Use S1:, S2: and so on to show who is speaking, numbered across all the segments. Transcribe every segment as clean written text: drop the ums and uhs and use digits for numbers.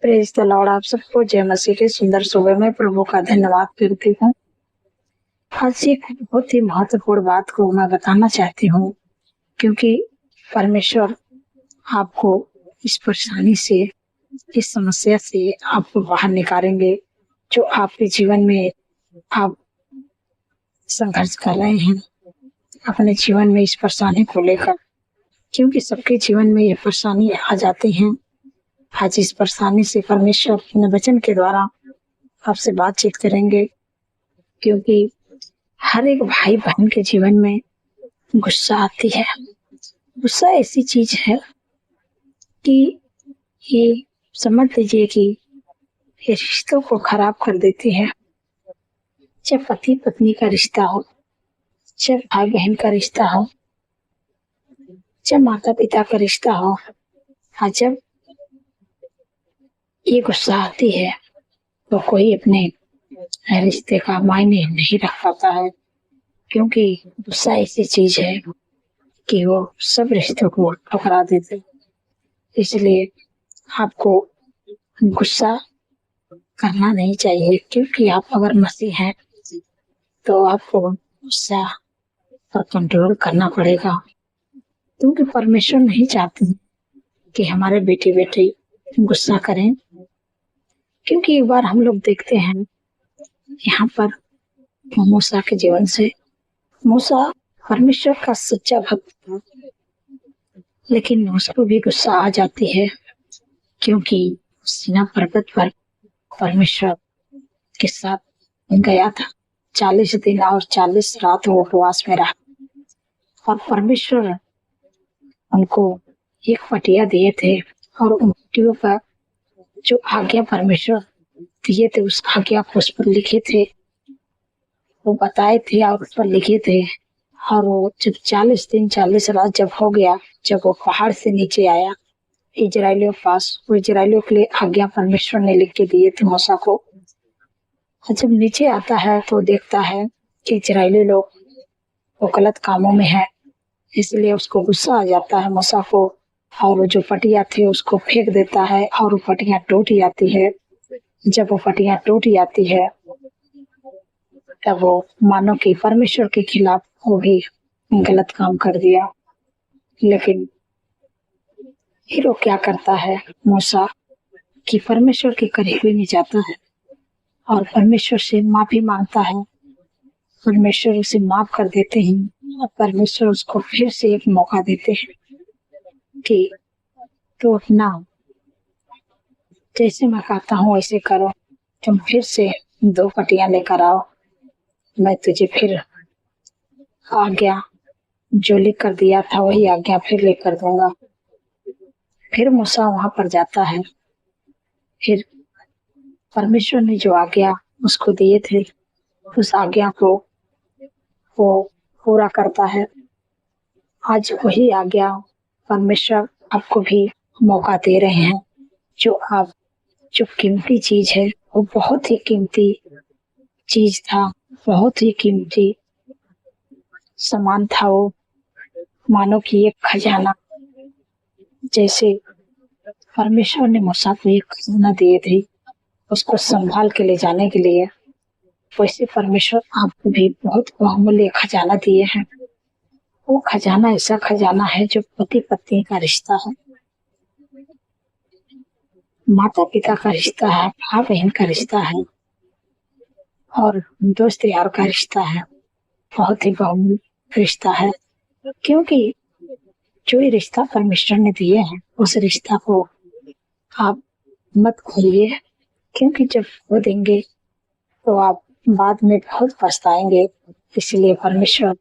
S1: Praise the Lord. आप सबको जय मसीह के सुंदर सुबह में प्रभु का धन्यवाद करती हूँ। आज एक बहुत ही महत्वपूर्ण बात को मैं बताना चाहती हूँ, क्योंकि परमेश्वर आपको इस परेशानी से, इस समस्या से आपको बाहर निकालेंगे जो आपके जीवन में आप संघर्ष कर रहे हैं अपने जीवन में इस परेशानी को लेकर। क्योंकि सबके जीवन में ये परेशानी आ जाती हैं। आज इस परेशानी से परमेश्वर अपने वचन के द्वारा आपसे बातचीत करेंगे, क्योंकि हर एक भाई बहन के जीवन में गुस्सा आती है। गुस्सा ऐसी चीज है कि ये समझ लीजिए कि ये रिश्तों को खराब कर देती है। चाहे पति पत्नी का रिश्ता हो, चाहे भाई बहन का रिश्ता हो, चाहे माता पिता का रिश्ता हो, जब ये गुस्सा आती है तो कोई अपने रिश्ते का मायने नहीं रख पाता है। क्योंकि गुस्सा ऐसी चीज है कि वो सब रिश्तों को ठुकरा देते। इसलिए आपको गुस्सा करना नहीं चाहिए, क्योंकि आप अगर मसीह हैं तो आपको गुस्सा पर कंट्रोल करना पड़ेगा। क्योंकि परमेश्वर नहीं चाहते कि हमारे बेटे बेटी गुस्सा करें। क्योंकि एक बार हम लोग देखते हैं यहाँ पर मूसा के जीवन से, मूसा परमेश्वर का सच्चा भक्त था, लेकिन उसको भी गुस्सा आ जाती है, क्योंकि सीना पर्वत पर परमेश्वर के साथ गया था। 40 दिन और 40 रात वो उपवास में रहा और परमेश्वर उनको एक पटिया दिए थे और उन पटियों पर जो आज्ञा परमेश्वर दिए थे उस आज्ञा को उस पर लिखे थे, वो बताए थे और उस पर लिखे थे। और वो जब 40 दिन 40 रात जब हो गया, जब वो पहाड़ से नीचे आया इजराइलियों के पास, वो इजराइलियों के लिए आज्ञा परमेश्वर ने लिख के दिए थे मूसा को। और जब नीचे आता है तो देखता है कि इजराइली लोग वो गलत कामों में है, इसलिए उसको गुस्सा आ जाता है मूसा को, और वो जो पटिया थे उसको फेंक देता है और वो पटिया टूट जाती है। जब वो पटिया टूट जाती है तब वो मानो कि परमेश्वर के खिलाफ वो भी गलत काम कर दिया। लेकिन फिर वो क्या करता है मूसा कि परमेश्वर के करीब भी नहीं जाता है और परमेश्वर से माफी मांगता है। परमेश्वर उसे माफ कर देते हैं और परमेश्वर उसको फिर से एक मौका देते हैं कि तो अपना जैसे मैं कहता हूँ वैसे करो, तुम फिर से 2 पटियां लेकर आओ, मैं तुझे फिर आज्ञा जो लिख कर दिया था वही आज्ञा फिर लेकर दूंगा। फिर मूसा वहां पर जाता है, फिर परमेश्वर ने जो आज्ञा उसको दिए थे उस आज्ञा को वो पूरा करता है। आज वही आज्ञा परमेश्वर आपको भी मौका दे रहे हैं। जो आप जो कीमती चीज है वो बहुत ही कीमती चीज था, बहुत ही कीमती सामान था। वो मानो कि एक खजाना, जैसे परमेश्वर ने मूसा को एक खजाना दिए थे उसको संभाल के ले जाने के लिए, वैसे परमेश्वर आपको भी बहुत बहुमूल्य खजाना दिए हैं। वो खजाना ऐसा खजाना है जो पति पत्नी का रिश्ता है, माता पिता का रिश्ता है, भाई बहन का रिश्ता है और दोस्त यार का रिश्ता है। बहुत ही बहुमूल्य रिश्ता है, क्योंकि जो ये रिश्ता परमेश्वर ने दिए हैं उस रिश्ता को आप मत खोइए, क्योंकि जब खो देंगे तो आप बाद में बहुत पछताएंगे। इसलिए परमेश्वर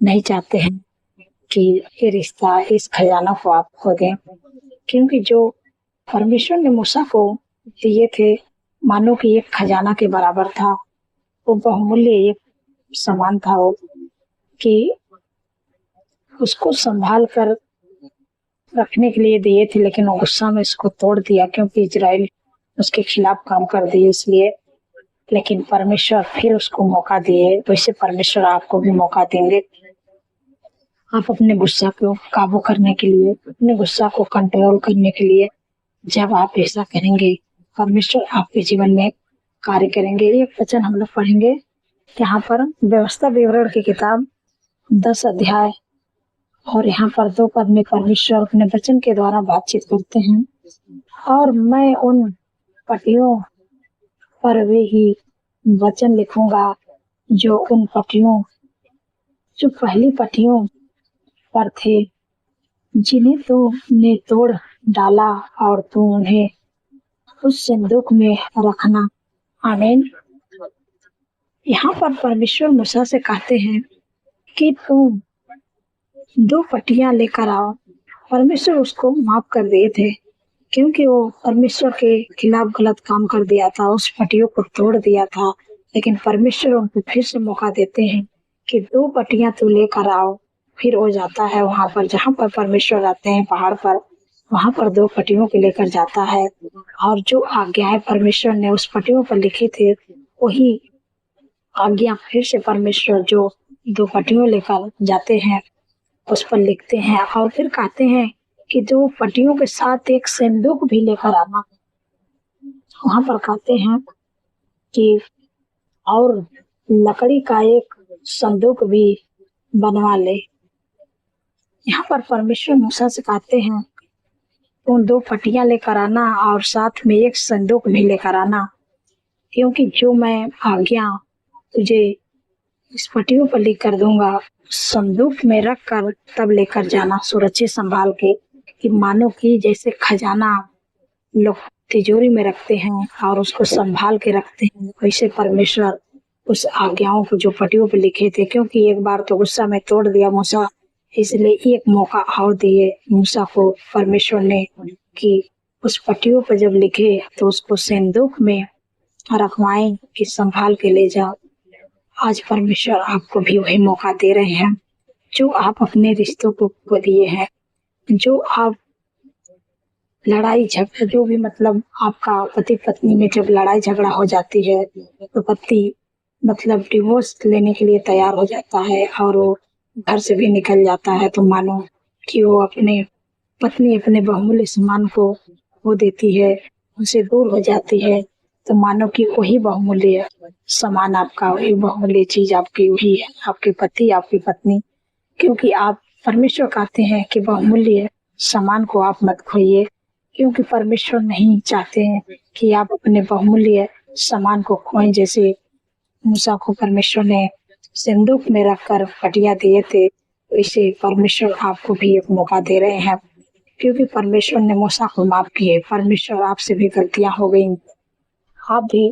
S1: नहीं चाहते हैं कि ये रिश्ता, इस खजाना को आप खो दें। क्योंकि जो परमेश्वर ने मूसा को दिए थे मानो कि एक खजाना के बराबर था, वो बहुमूल्य एक सामान था वो, कि उसको संभाल कर रखने के लिए दिए थे, लेकिन वो गुस्सा में उसको तोड़ दिया क्योंकि इजराइल उसके खिलाफ काम कर दिए इसलिए। लेकिन परमेश्वर फिर उसको मौका दिए, वैसे परमेश्वर आपको भी मौका देंगे। आप अपने गुस्सा को काबू करने के लिए, अपने गुस्सा को कंट्रोल करने के लिए जब आप ऐसा करेंगे परमेश्वर आपके जीवन में कार्य करेंगे। एक वचन हम लोग पढ़ेंगे यहाँ पर, व्यवस्था विवरण की किताब 10 अध्याय, और यहाँ पर 2 पद में परमेश्वर अपने वचन के द्वारा बातचीत करते हैं। और मैं उन पटियों पर वे ही वचन लिखूंगा जो उन पटियों, जो पहली पटियों पर थे, जिन्हें तूने तोड़ डाला, और तू उन्हें उस संदूक में रखना। आमीन। यहाँ पर परमेश्वर मूसा से कहते हैं कि तुम 2 पटियां लेकर आओ। परमेश्वर उसको माफ कर दिए थे क्योंकि वो परमेश्वर के खिलाफ गलत काम कर दिया था, उस पटियों को तोड़ दिया था। लेकिन परमेश्वर उनको फिर से मौका देते हैं कि 2 पटियां तू लेकर आओ। फिर वो जाता है वहां पर जहां पर परमेश्वर रहते हैं, पहाड़ पर, वहां पर 2 पटियों के लेकर जाता है। और जो आज्ञाएं परमेश्वर ने उस पटियों पर लिखे थे, वही आज्ञा फिर से परमेश्वर जो 2 पटियों लेकर जाते हैं उस पर लिखते हैं। और फिर कहते हैं कि 2 पटियों के साथ एक संदूक भी लेकर आना। वहां पर कहते हैं कि और लकड़ी का एक संदूक भी बनवा ले। यहाँ पर परमेश्वर मूसा से कहते हैं तुम 2 पटियां लेकर आना और साथ में एक संदूक भी लेकर आना, क्योंकि जो मैं आज्ञा तुझे इस पटियों पर लिख कर दूंगा, संदूक में रख कर तब लेकर जाना सुरक्षित संभाल के, कि मानो कि जैसे खजाना लोग तिजोरी में रखते हैं और उसको संभाल के रखते हैं, वैसे परमेश्वर उस आज्ञाओं को जो पटियों पर लिखे थे, क्योंकि एक बार तो गुस्सा में तोड़ दिया मूसा, इसलिए एक मौका और दिए मूसा को परमेश्वर ने कि उस पटियों पर जब लिखे तो उसको संदूक में रखवाएं कि संभाल के ले जाओ। आज परमेश्वर आपको भी वही मौका दे रहे हैं जो आप अपने रिश्तों को खो दिए हैं, जो आप लड़ाई झगड़ा, जो भी मतलब आपका पति पत्नी में जब लड़ाई झगड़ा हो जाती है तो पति मतलब डिवोर्स लेने के लिए तैयार हो जाता है और वो घर से भी निकल जाता है, तो मानो कि वो अपने पत्नी अपने बहुमूल्य सम्मान को वो देती है, उनसे दूर हो जाती है, तो मानो कि वही बहुमूल्य सामान आपका, वही बहुमूल्य चीज आपकी वही है, आपके पति आपकी पत्नी। क्योंकि आप परमेश्वर कहते हैं कि बहुमूल्य सामान को आप मत खोइए, क्योंकि परमेश्वर नहीं चाहते हैं कि आप अपने बहुमूल्य सामान को खोएं। जैसे मूसा को परमेश्वर ने संदूक में रखकर पटिया दिए थे, वैसे परमेश्वर आपको भी एक मौका दे रहे हैं, क्योंकि परमेश्वर ने मूसा को माफ किए। परमेश्वर आपसे भी गलतियां हो गई, आप भी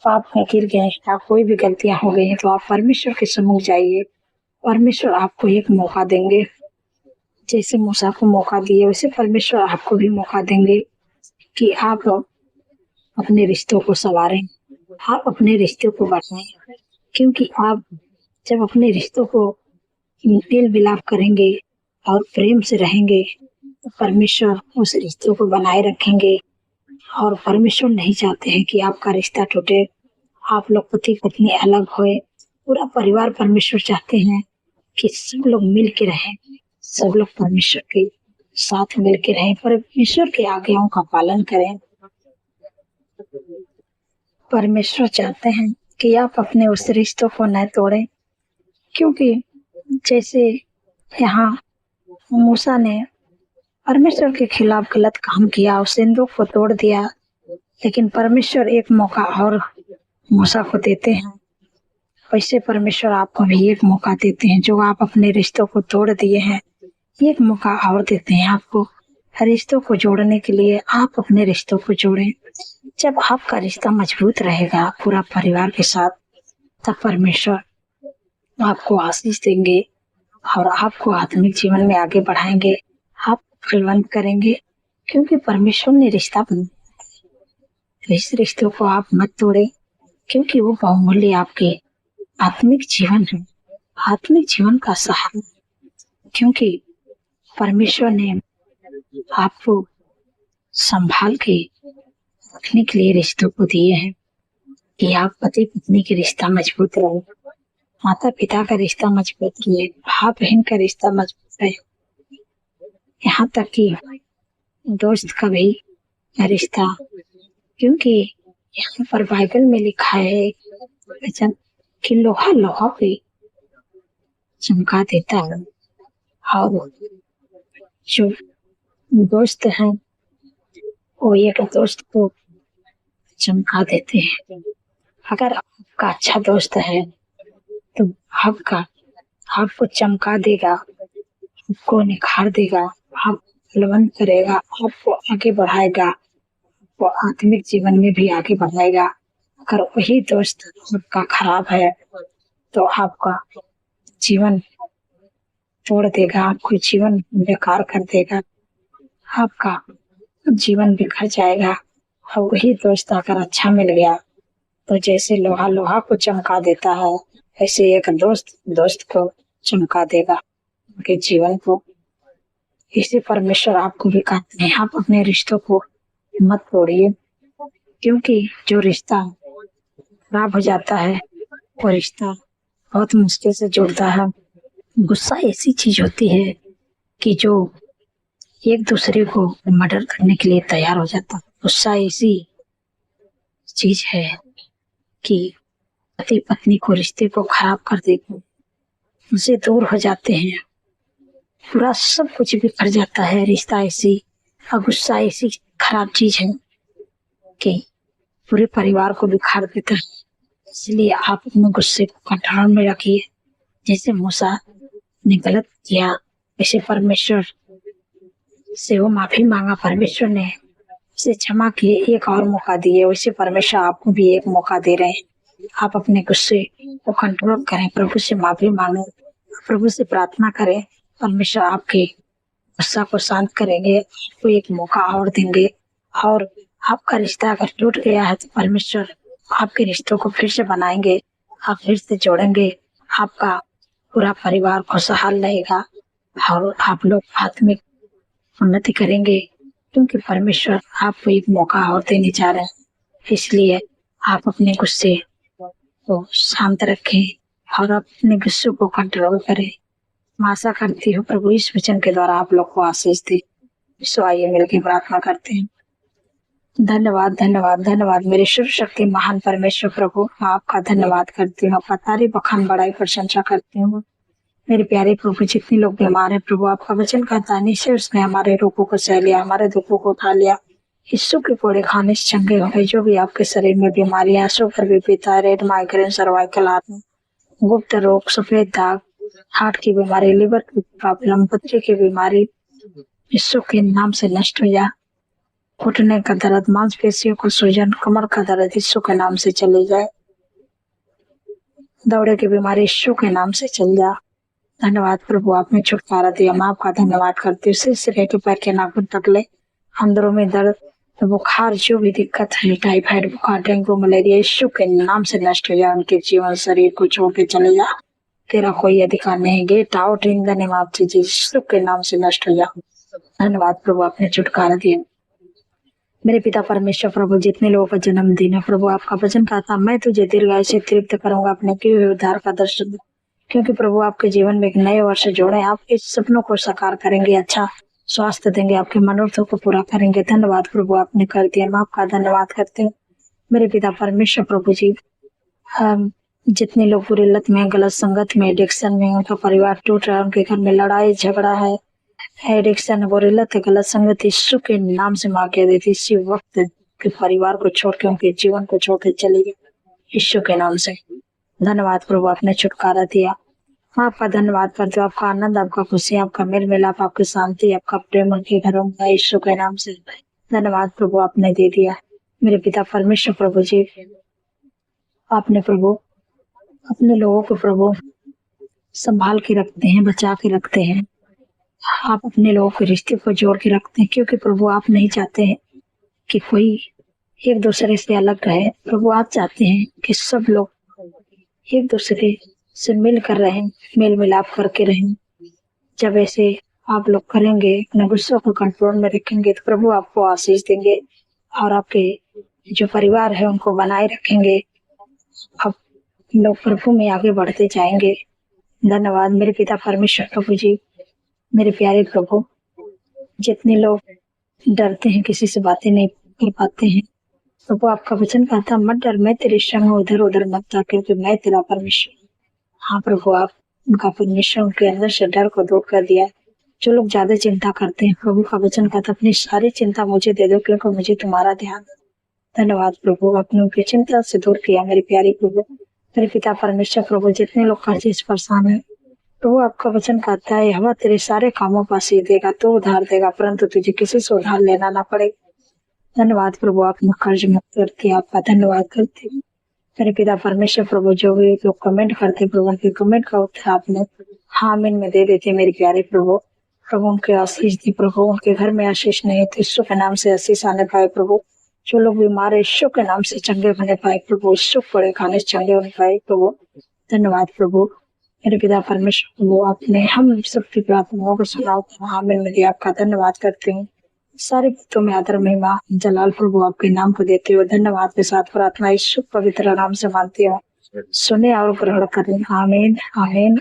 S1: पाप में गिर गए या कोई भी गलतियां हो गई हैं, तो आप परमेश्वर के सम्मुख जाइए, परमेश्वर आपको एक मौका देंगे। जैसे मूसा को मौका दिए वैसे परमेश्वर आपको भी मौका देंगे कि आप अपने रिश्तों को संवारें, आप अपने रिश्तों को बढ़ाएं, क्योंकि आप जब अपने रिश्तों को मेल मिलाप करेंगे और प्रेम से रहेंगे तो परमेश्वर उस रिश्तों को बनाए रखेंगे। और परमेश्वर नहीं चाहते हैं कि आपका रिश्ता टूटे, आप लोग पति पत्नी अलग होए, पूरा परिवार परमेश्वर चाहते हैं कि सब लोग मिल के रहें, सब लोग परमेश्वर के साथ मिल के रहें, परमेश्वर के आज्ञाओं का पालन करें। परमेश्वर चाहते हैं कि आप अपने उस रिश्तों को न तोड़ें, क्योंकि जैसे यहाँ मूसा ने परमेश्वर के खिलाफ गलत काम किया, उस संदूक को तोड़ दिया, लेकिन परमेश्वर एक मौका और मूसा को देते हैं, वैसे परमेश्वर आपको भी एक मौका देते हैं। जो आप अपने रिश्तों को तोड़ दिए हैं, एक मौका और देते हैं आपको रिश्तों को जोड़ने के लिए। आप अपने रिश्तों को जोड़ें। जब आपका रिश्ता मजबूत रहेगा पूरा परिवार के साथ, तब परमेश्वर आपको आशीष देंगे और आपको आत्मिक जीवन में आगे बढ़ाएंगे, आप फलवंत करेंगे, क्योंकि परमेश्वर ने रिश्ता बनाया। इस रिश्तों को आप मत तोड़े, क्योंकि वो बहुमूल्य आपके आत्मिक जीवन है, आत्मिक जीवन का सहारा, क्योंकि परमेश्वर ने आपको संभाल के रखने के लिए रिश्तों को दिए हैं कि आप पति पत्नी के रिश्ता मजबूत रहे, माता पिता का रिश्ता मजबूत रहे, भाई बहन का रिश्ता मजबूत रहे, यहाँ तक कि दोस्त का भी रिश्ता क्योंकि यहाँ पर बाइबल में लिखा है वचन कि लोहा लोहा भी चमका देता है, और जो दोस्त हैं वो एक दोस्त को चमका देते हैं। अगर आपका अच्छा दोस्त है तो आपको चमका देगा, आपको निखार देगा, आप बलवंत करेगा, आपको आगे बढ़ाएगा, आपको आत्मिक जीवन में भी आगे बढ़ाएगा। अगर वही दोस्त आपका खराब है तो आपका जीवन तोड़ देगा, आपको जीवन बेकार कर देगा, आपका जीवन बिखर जाएगा। और वही दोस्त अगर अच्छा मिल गया तो जैसे लोहा लोहा को चमका देता है, ऐसे एक दोस्त को चमका देगा उनके जीवन को। इसे परमेश्वर आपको भी कहते हैं, आप अपने रिश्तों को मत तोड़िए, क्योंकि जो रिश्ता खराब हो जाता है वो रिश्ता बहुत मुश्किल से जुड़ता है। गुस्सा ऐसी चीज होती है कि जो एक दूसरे को मर्डर करने के लिए तैयार हो जाता है। गुस्सा ऐसी चीज है कि पति पत्नी को रिश्ते को खराब कर देते हैं, उनसे दूर हो जाते हैं, पूरा सब कुछ बिखर जाता है। रिश्ता ऐसी और गुस्सा ऐसी खराब चीज है कि पूरे परिवार को बिखार देता है। इसलिए आप अपने गुस्से को कंट्रोल में रखिए। जैसे मूसा ने गलत किया, वैसे परमेश्वर से वो माफी मांगा, परमेश्वर ने उसे क्षमा किए, एक और मौका दिए, वैसे परमेश्वर आपको भी एक मौका दे रहे हैं। आप अपने गुस्से को कंट्रोल करें, प्रभु से माफी मांगे, प्रभु से प्रार्थना करें, परमेश्वर आपके गुस्सा को शांत करेंगे, आपको एक मौका और देंगे। और आपका रिश्ता अगर टूट गया है तो परमेश्वर आपके रिश्तों को फिर से बनाएंगे, आप फिर से जोड़ेंगे, आपका पूरा परिवार खुशहाल रहेगा और आप लोग आत्मिक उन्नति करेंगे, क्योंकि परमेश्वर आपको एक मौका और देने जा रहे हैं। इसलिए आप अपने गुस्से को शांत रखें और अपने गुस्से को कंट्रोल करें। मैं आशा करती हूँ प्रभु इस वचन के द्वारा आप लोग को आशीष दे। सो आइए मिलकर प्रार्थना करते हैं। धन्यवाद धन्यवाद धन्यवाद मेरे सर्वशक्ति महान परमेश्वर प्रभु, मैं आपका धन्यवाद करती हूँ, आपका तारीफ बखान बड़ाई प्रशंसा करती हूँ। मेरे प्यारे प्रभु, जितने लोग बीमार हैं प्रभु, आपका वचन कहता है नीचे उसने हमारे रोगों को सह लिया, हमारे दुखों को उठा लिया। यीशु के कोड़े खाने से चंगे हो गए। जो भी आपके शरीर में बीमारियां, sugar, BP, thyroid, migraine, cervical, आत्मा, गुप्त रोग, सफेद दाग, हार्ट की बीमारी, लिवर की प्रॉब्लम, पथरी की बीमारी, यीशु के नाम से नष्ट हो जा। घुटने का दर्द, मांसपेशियों को सूजन, कमर का दर्द यीशु के नाम से चले जाए। दौड़े की बीमारी यीशु के नाम से चल जा। धन्यवाद प्रभु, आपने छुटकारा दिया। मैं आपका धन्यवाद करती हूँ। सिर के पैर के नाखून तक ले, अंदरों में दर्द, बुखार, जो भी दिक्कत है, टाइफाइड बुखार, डेंगू, मलेरिया, यीशु के नाम से नष्ट हो जाए। उनके जीवन शरीर को छोड़ के चले जा। तेरा कोई अधिकार नहीं। Get out in the name of Jesus, यीशु के नाम से नष्ट हो जा। धन्यवाद प्रभु, आपने छुटकारा दिया। मेरे पिता परमेश्वर प्रभु, जितने लोगों का जन्मदिन है प्रभु, आपका वचन कहता मैं तुझे दीर्घायु से तृप्त करूंगा, अपने किए हुए उद्धार का दर्शन दो। क्योंकि प्रभु आपके जीवन में एक नए वर्ष जोड़े, आप इस सपनों को साकार करेंगे, अच्छा स्वास्थ्य देंगे, आपके मनोरथों को पूरा करेंगे। धन्यवाद प्रभु, आपने कर दिया। मैं आपका धन्यवाद करते हूँ मेरे पिता परमेश्वर प्रभु जी। जितने लोग बुरी लत में, गलत संगत में, एडिक्शन में, उनका परिवार टूट रहा है, उनके घर में लड़ाई झगड़ा है, एडिक्शन, बुरी लत, गलत संगत, यीशु के नाम से मां कह देती इसी वक्त के परिवार को छोड़ के, उनके जीवन को छोड़ के चली गई यीशु के नाम से। धन्यवाद प्रभु, आपने छुटकारा दिया। मैं आपका धन्यवाद करती हूँ। आपका आनंद, आपका खुशी, आपका मेल मिलाप, आपकी शांति, आपका प्रेम उनके घरों में यीशु के नाम से। धन्यवाद प्रभु, आपने दे दिया। मेरे पिता परमेश्वर प्रभु जी, आपने प्रभु अपने लोगों को प्रभु संभाल के रखते हैं, बचा के रखते हैं। आप अपने लोगों के रिश्ते को जोड़ के रखते हैं, क्योंकि प्रभु आप नहीं चाहते हैं कि कोई एक दूसरे से अलग रहे। प्रभु आप चाहते हैं कि सब लोग एक दूसरे से मिल कर रहें, मेल मिलाप करके रहें। जब ऐसे आप लोग करेंगे, अपने गुस्से को कंट्रोल में रखेंगे, तो प्रभु आपको आशीष देंगे और आपके जो परिवार है उनको बनाए रखेंगे। आप लोग प्रभु में आगे बढ़ते जाएंगे। धन्यवाद मेरे पिता परमेश्वर प्रभु जी। मेरे प्यारे प्रभु, जितने लोग डरते हैं, किसी से बातें नहीं कर पाते हैं, प्रभु आपका वचन कहता मत डर, मैं तेरे संग हूँ, इधर उधर मत जा, क्योंकि मैं तेरा परमेश्वर हूँ। हाँ प्रभु, आप उनका परमेश्वर उनके अंदर से डर को दूर कर दिया। जो लोग ज्यादा चिंता करते हैं, प्रभु का वचन कहता अपनी सारी चिंता मुझे दे दो, क्योंकि मुझे तुम्हारा ध्यान है। धन्यवाद प्रभु, आपने उनकी चिंता से दूर किया। मेरी प्यारी प्रभु, मेरे पिता परमेश्वर, प्रभु जितने लोग कर्जे से परेशान है, प्रभु आपका वचन कहता है हवा तेरे सारे कामों पर सी देगा, तो उधार देगा, परंतु तुझे किसी से उधार लेना ना पड़ेगा। धन्यवाद प्रभु, आपने कर्ज मुक्त करके आपका धन्यवाद करते हैं। मेरे पिता परमेश्वर, प्रभु जो भी लोग कमेंट करते प्रभु, उनके कमेंट का उत्तर आपने हामिन में दे देते। मेरे प्यारे प्रभु, प्रभु उनके आशीष दी प्रभु, उनके घर में आशीष नहीं तो यीशु के नाम से आशीष आने पाए प्रभु। जो लोग बीमार है, यीशु के नाम से चंगे होने पाए प्रभु, यीशु पड़े खाने से चंगे होने पाए प्रभु। धन्यवाद प्रभु, मेरे पिता परमेश्वर, प्रभु आपने हम सबकी प्रार्थनाओं को सुना, हामिन में दिया। आपका धन्यवाद करते हैं। सारे भक्तों में आदर महिमा जलाल प्रभु आपके नाम को देते हुए धन्यवाद के साथ प्रार्थना यीशु पवित्र नाम से मानती हूँ। सुने और ग्रहण करें। आमीन आमीन।